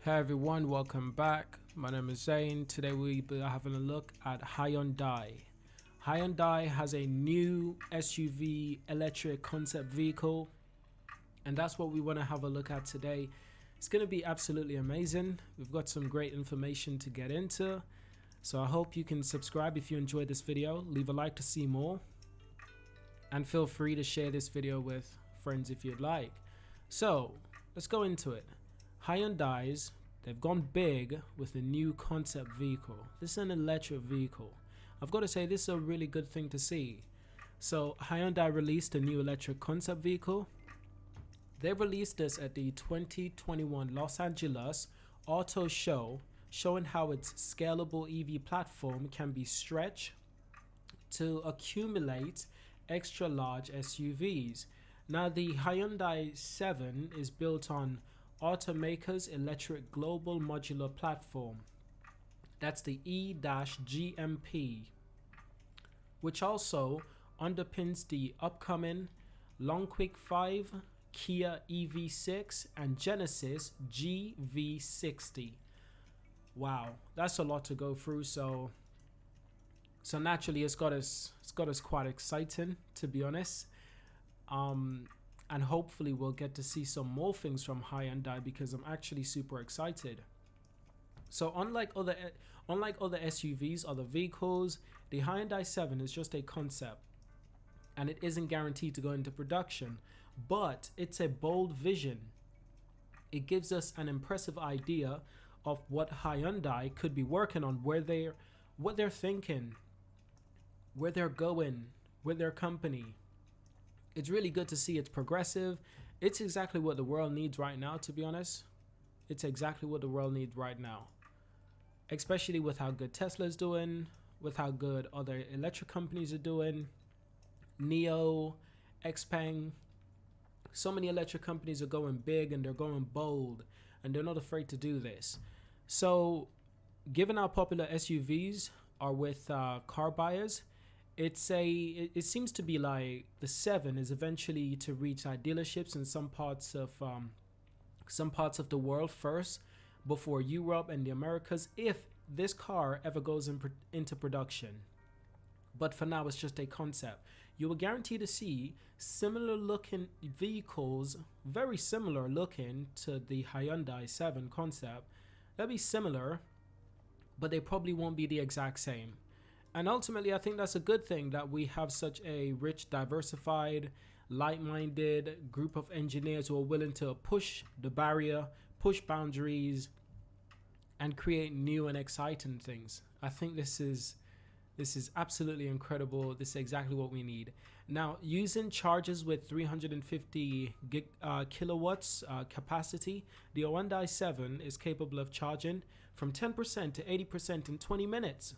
Hey everyone, welcome back. My name is Zane. Today we'll be having a look at Hyundai. Hyundai has a new SUV electric concept vehicle, and that's what we want to have a look at today. It's going to be absolutely amazing. We've got some great information to get into, so I hope you can subscribe if you enjoyed this video, leave a like to see more, and feel free to share this video with friends if you'd like. So let's go into it. Hyundai's, they've gone big with a new concept vehicle. This is an electric vehicle. I've got to say, this is a really good thing to see. So Hyundai released a new electric concept vehicle. They released this at the 2021 Los Angeles Auto Show, showing how its scalable EV platform can be stretched to accumulate extra large SUVs. Now the Hyundai 7 is built on automaker's electric global modular platform. That's the E-GMP, which also underpins the upcoming Longquick 5, Kia EV6, and Genesis GV60. Wow, that's a lot to go through. So naturally, it's got us quite exciting, to be honest. And hopefully we'll get to see some more things from Hyundai, because I'm actually super excited. So unlike other SUVs, other vehicles, the Hyundai 7 is just a concept, and it isn't guaranteed to go into production, but it's a bold vision. It gives us an impressive idea of what Hyundai could be working on, what they're thinking, where they're going with their company. It's really good to see it's progressive. It's exactly what the world needs right now, to be honest. It's exactly what the world needs right now. Especially with how good Tesla's doing, with how good other electric companies are doing. NIO, XPeng. So many electric companies are going big and they're going bold, and they're not afraid to do this. So given how popular SUVs are with car buyers, it seems to be like the 7 is eventually to reach our dealerships in some parts of the world first, before Europe and the Americas, if this car ever goes into production. But for now, it's just a concept. You will guarantee to see similar looking vehicles, very similar looking to the Hyundai 7 concept. They'll be similar, but they probably won't be the exact same. And ultimately, I think that's a good thing, that we have such a rich, diversified, like-minded group of engineers who are willing to push the barrier, push boundaries, and create new and exciting things. I think this is absolutely incredible. This is exactly what we need. Now, using chargers with 350 kilowatts capacity, the Hyundai 7 is capable of charging from 10% to 80% in 20 minutes.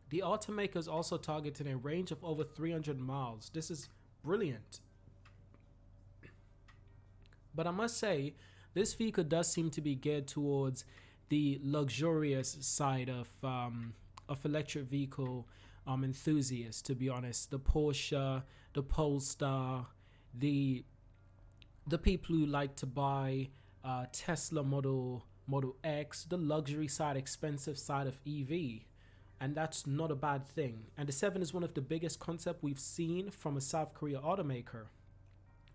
The automaker is also targeting a range of over 300 miles. This is brilliant. But I must say, this vehicle does seem to be geared towards the luxurious side of electric vehicle enthusiasts, to be honest. The Porsche, the Polestar, the people who like to buy Tesla Model X, the luxury side, expensive side of EV. And that's not a bad thing. And the 7 is one of the biggest concepts we've seen from a South Korea automaker,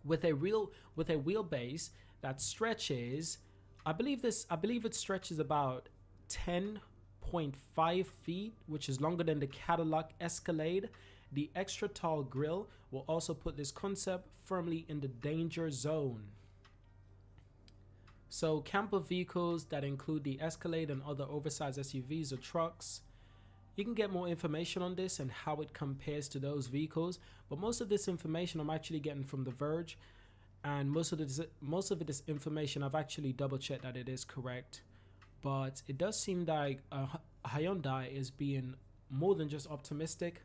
with a wheelbase that stretches. I believe it stretches about 10.5 feet, which is longer than the Cadillac Escalade. The extra tall grille will also put this concept firmly in the danger zone. So camper vehicles that include the Escalade and other oversized SUVs or trucks. You can get more information on this and how it compares to those vehicles, but most of this information I'm actually getting from The Verge, and most of this information I've actually double checked that it is correct. But it does seem like Hyundai is being more than just optimistic.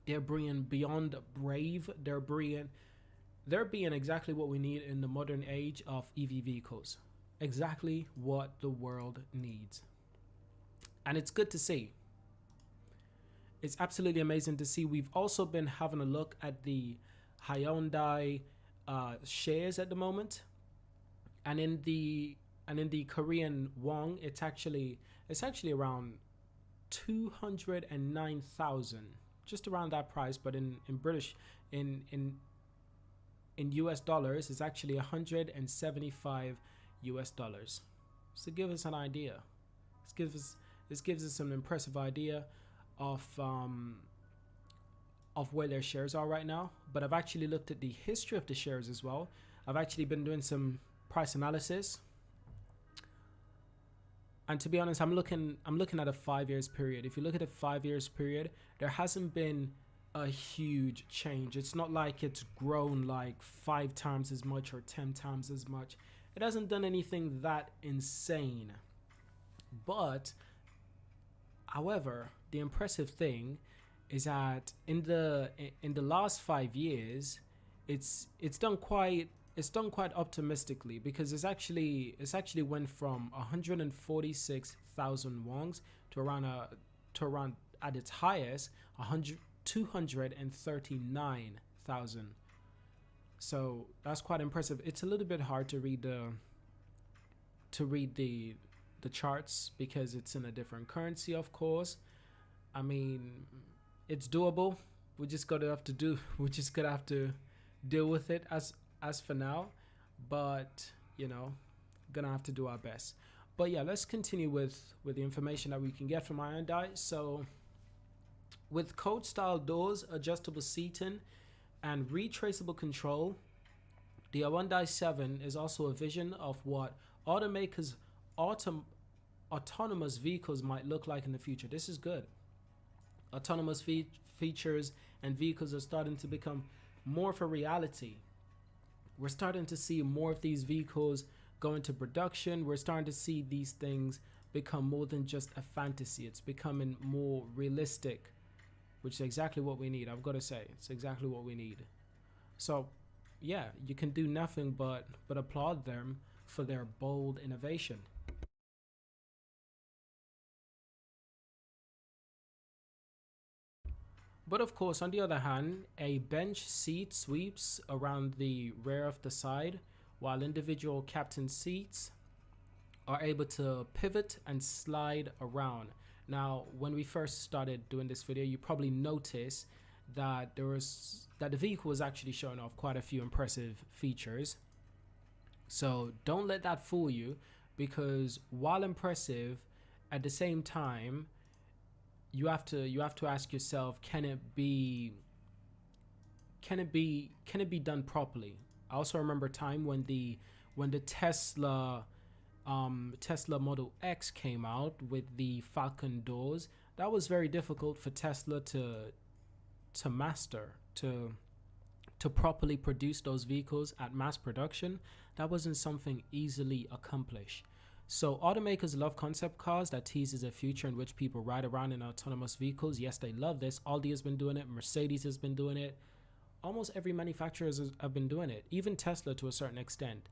They're being beyond brave. They're being exactly what we need in the modern age of EV vehicles. Exactly what the world needs. And it's good to see. It's absolutely amazing to see. We've also been having a look at the Hyundai shares at the moment, and in the and in the Korean won, it's actually around 209,000, just around that price. But in British, in US dollars, it's actually 175 US dollars. So give us an idea. This gives us an impressive idea of where their shares are right now. But I've actually looked at the history of the shares as well. I've actually been doing some price analysis, and to be honest, I'm looking at a 5 years period. If you look at a 5 years period, there hasn't been a huge change. It's not like it's grown like 5 times as much or 10 times as much. It hasn't done anything that insane. But however, the impressive thing is that in the last 5 years, it's done quite optimistically, because it's actually went from 146,000 wongs to around at its highest 239,000. So that's quite impressive. It's a little bit hard to read the charts because it's in a different currency, of course. I mean, it's doable. We're just gonna have to deal with it as for now, but gonna have to do our best. But yeah, let's continue with the information that we can get from Hyundai. So with coach style doors, adjustable seating, and retraceable control, the Hyundai 7 is also a vision of what automakers autonomous vehicles might look like in the future. This is good. Autonomous features and vehicles are starting to become more of a reality. We're starting to see more of these vehicles go into production. We're starting to see these things become more than just a fantasy. It's becoming more realistic, which is exactly what we need. I've got to say, it's exactly what we need. So yeah, you can do nothing but applaud them for their bold innovation. But of course, on the other hand, a bench seat sweeps around the rear of the side, while individual captain seats are able to pivot and slide around. Now, when we first started doing this video, you probably noticed that the vehicle was actually showing off quite a few impressive features. So don't let that fool you, because while impressive, at the same time, you have to ask yourself, can it be done properly? I also remember a time when the Tesla Model X came out with the Falcon doors. That was very difficult for Tesla to master, to properly produce those vehicles at mass production. That wasn't something easily accomplished. So automakers love concept cars that teases a future in which people ride around in autonomous vehicles. Yes, they love this. Audi has been doing it. Mercedes has been doing it. Almost every manufacturer have been doing it. Even Tesla to a certain extent.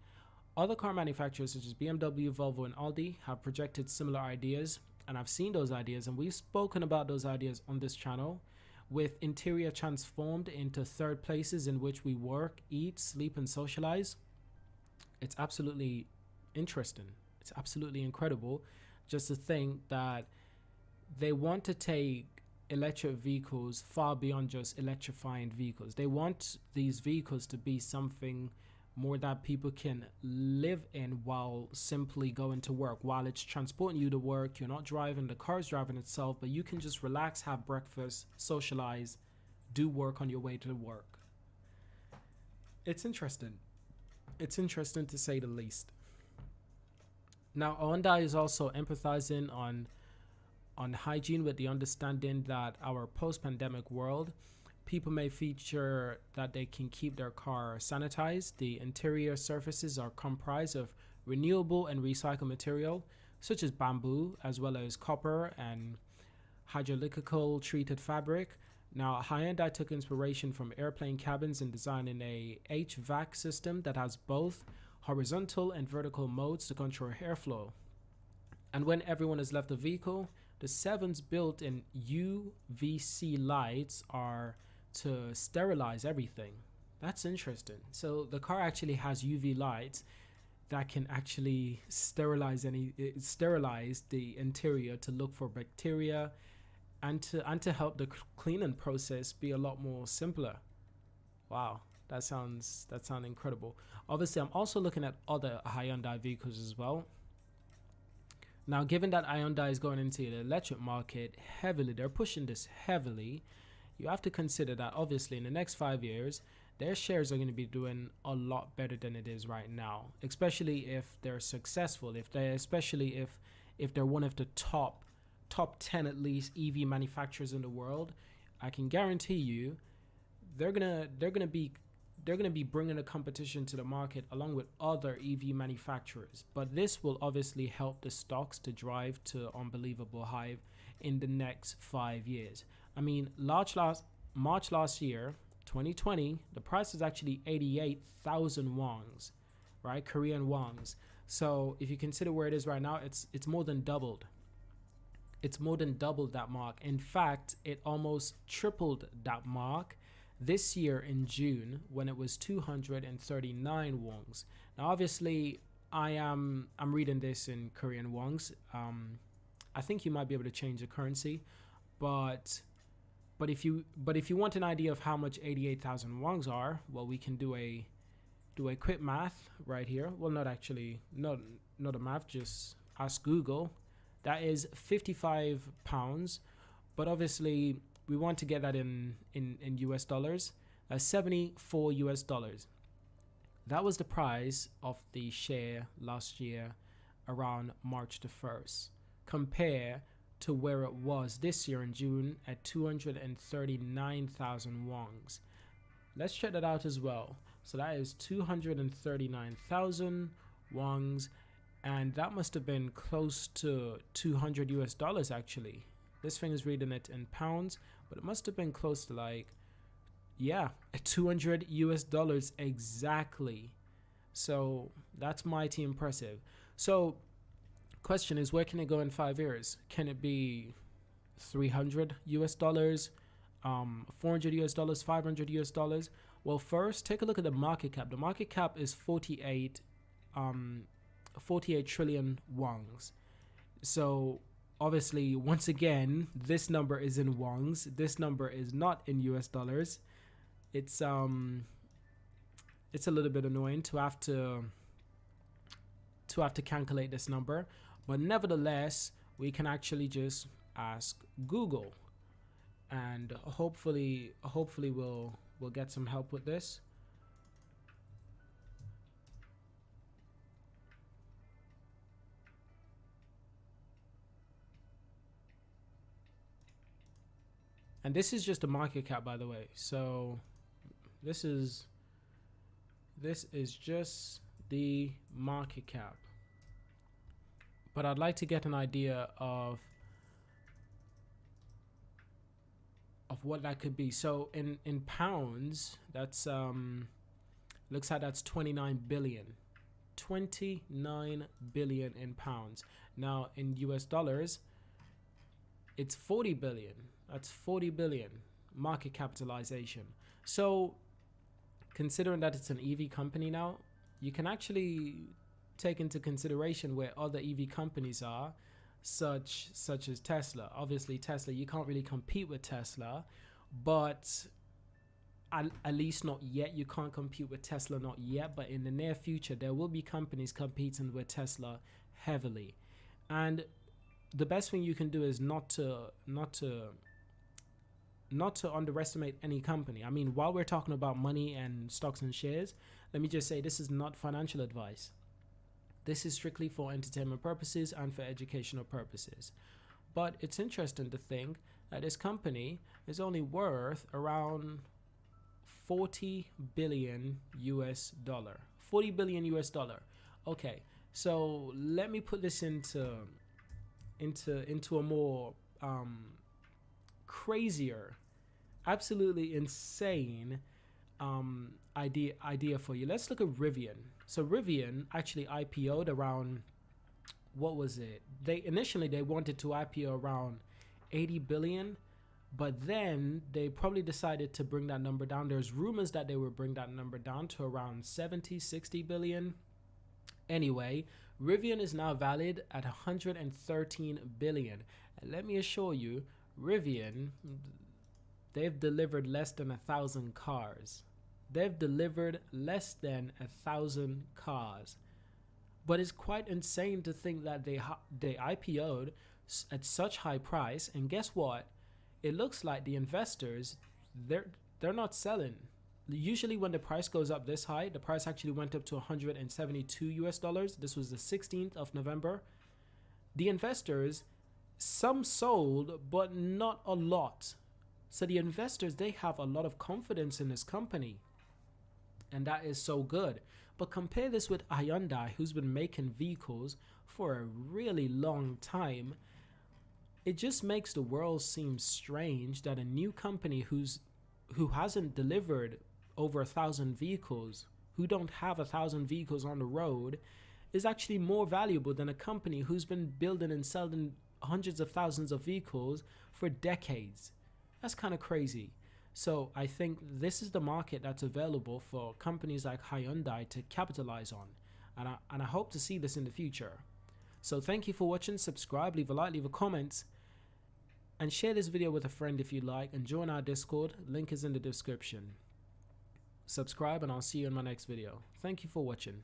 Other car manufacturers such as BMW, Volvo, and Audi have projected similar ideas. And I've seen those ideas, and we've spoken about those ideas on this channel, with interior transformed into third places in which we work, eat, sleep, and socialize. It's absolutely interesting. It's absolutely incredible just to think that they want to take electric vehicles far beyond just electrifying vehicles. They want these vehicles to be something more that people can live in while simply going to work. While it's transporting you to work, you're not driving, the car's driving itself, but you can just relax, have breakfast, socialize, do work on your way to work. It's interesting. It's interesting to say the least. Now, Hyundai is also empathizing on hygiene, with the understanding that our post-pandemic world, people may feature that they can keep their car sanitized. The interior surfaces are comprised of renewable and recycled material, such as bamboo, as well as copper and hydrolytical treated fabric. Now, Hyundai took inspiration from airplane cabins in designing a HVAC system that has both horizontal and vertical modes to control airflow. And when everyone has left the vehicle, the 7's built-in UVC lights are to sterilize everything. That's interesting. So the car actually has UV lights, that can actually sterilize the interior to look for bacteria, and to help the cleaning process be a lot more simpler. Wow, that sounds incredible. Obviously, I'm also looking at other Hyundai vehicles as well. Now, given that Hyundai is going into the electric market heavily, they're pushing this heavily. You have to consider that obviously in the next 5 years, their shares are going to be doing a lot better than it is right now, especially if they're successful. Especially if they're one of the top 10 at least EV manufacturers in the world, I can guarantee you they're gonna be bringing a competition to the market along with other EV manufacturers. But this will obviously help the stocks to drive to unbelievable high in the next 5 years. I mean, March last year, 2020, the price is actually 88,000 wons, right? Korean wons. So if you consider where it is right now, it's more than doubled. It's more than doubled that mark. In fact, it almost tripled that mark this year in June when it was 239 wons. Now, obviously, I'm reading this in Korean wons. I think you might be able to change the currency, but if you want an idea of how much 88,000 wons are, well, we can do a quick math right here. Well, not actually, not a math. Just ask Google. That is 55 pounds, but obviously we want to get that in US dollars. 74 US dollars. That was the price of the share last year around March the 1st. Compare to where it was this year in June at 239,000 wons. Let's check that out as well. So that is 239,000 wons, and that must have been close to 200 US dollars actually. This thing is reading it in pounds, but it must have been close to like, yeah, 200 US dollars exactly. So that's mighty impressive. So question is, where can it go in 5 years? Can it be 300 US dollars, 400 US dollars, 500 US dollars? Well, first take a look at the market cap. The market cap is 48 trillion wons. So obviously, once again, this number is in wons. This number is not in US dollars. It's a little bit annoying to have to calculate this number, but nevertheless, we can actually just ask Google, and hopefully we'll get some help with this. And this is just the market cap, by the way. So this is just the market cap. But I'd like to get an idea of what that could be. So in pounds, that's looks like that's 29 billion. 29 billion in pounds. Now in US dollars, it's 40 billion. That's 40 billion market capitalization. So considering that it's an EV company now, you can actually take into consideration where other EV companies are, such as Tesla. Obviously Tesla, you can't really compete with Tesla, but at least not yet. You can't compete with Tesla, not yet, but in the near future there will be companies competing with Tesla heavily. And the best thing you can do is not to underestimate any company. I mean, while we're talking about money and stocks and shares, let me just say this is not financial advice. This is strictly for entertainment purposes and for educational purposes. But it's interesting to think that this company is only worth around 40 billion US dollar. 40 billion US dollar. Okay, so let me put this into a more crazier, absolutely insane idea for you. Let's look at Rivian. So Rivian actually IPO'd around, what was it? They wanted to IPO around 80 billion, but then they probably decided to bring that number down. There's rumors that they would bring that number down to around 70, 60 billion. Anyway, Rivian is now valued at 113 billion. And let me assure you, Rivian, they've delivered less than 1,000 cars. They've delivered less than 1,000 cars. But it's quite insane to think that they IPO'd at such high price, and guess what? It looks like the investors, they're not selling. Usually when the price goes up this high, the price actually went up to 172 US dollars. This was the 16th of November. The investors, some sold, but not a lot. So the investors, they have a lot of confidence in this company, and that is so good. But compare this with Hyundai, who's been making vehicles for a really long time. It just makes the world seem strange that a new company who hasn't delivered over 1,000 vehicles, who don't have 1,000 vehicles on the road, is actually more valuable than a company who's been building and selling hundreds of thousands of vehicles for decades. That's kind of crazy. So I think this is the market that's available for companies like Hyundai to capitalize on. And I hope to see this in the future. So thank you for watching. Subscribe, leave a like, leave a comment, and share this video with a friend if you like, and join our Discord. Link is in the description. Subscribe, and I'll see you in my next video. Thank you for watching.